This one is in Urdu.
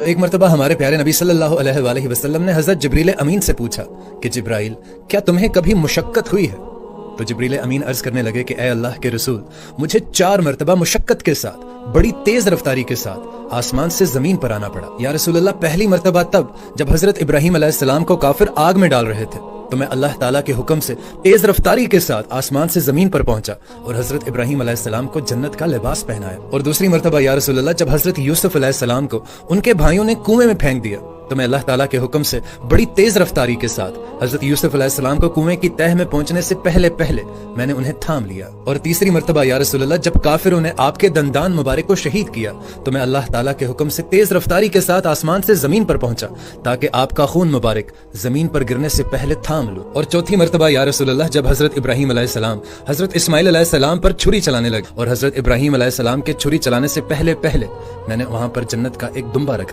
ایک مرتبہ ہمارے پیارے نبی صلی اللہ علیہ وسلم نے حضرت جبریل امین سے پوچھا کہ جبرائیل، کیا تمہیں کبھی مشقت ہوئی ہے؟ تو جبریل امین عرض کرنے لگے کہ اے اللہ کے رسول، مجھے 4 مرتبہ مشقت کے ساتھ، بڑی تیز رفتاری کے ساتھ آسمان سے زمین پر آنا پڑا۔ یا رسول اللہ، پہلی مرتبہ تب جب حضرت ابراہیم علیہ السلام کو کافر آگ میں ڈال رہے تھے تو میں اللہ تعالیٰ کے حکم سے تیز رفتاری کے ساتھ آسمان سے زمین پر پہنچا اور حضرت ابراہیم علیہ السلام کو جنت کا لباس پہنایا۔ اور دوسری مرتبہ یا رسول اللہ، جب حضرت یوسف علیہ السلام کو ان کے بھائیوں نے کنویں میں پھینک دیا تو میں اللہ تعالیٰ کے حکم سے بڑی تیز رفتاری کے ساتھ حضرت یوسف علیہ السلام کو کنویں کی تہہ میں پہنچنے سے پہلے میں نے انہیں تھام لیا۔ اور تیسری مرتبہ یا رسول اللہ، جب کافروں نے آپ کے دندان مبارک کو شہید کیا تو میں اللہ تعالیٰ کے حکم سے تیز رفتاری کے ساتھ آسمان سے زمین پر پہنچا تاکہ آپ کا خون مبارک زمین پر گرنے سے پہلے تھام لوں۔ اور چوتھی مرتبہ یا رسول اللہ، جب حضرت ابراہیم علیہ السلام حضرت اسماعیل علیہ السلام پر چھری چلانے لگے اور حضرت ابراہیم علیہ السلام کے چھری چلانے سے پہلے میں نے وہاں پر جنت کا ایک دمبا رکھ دیا۔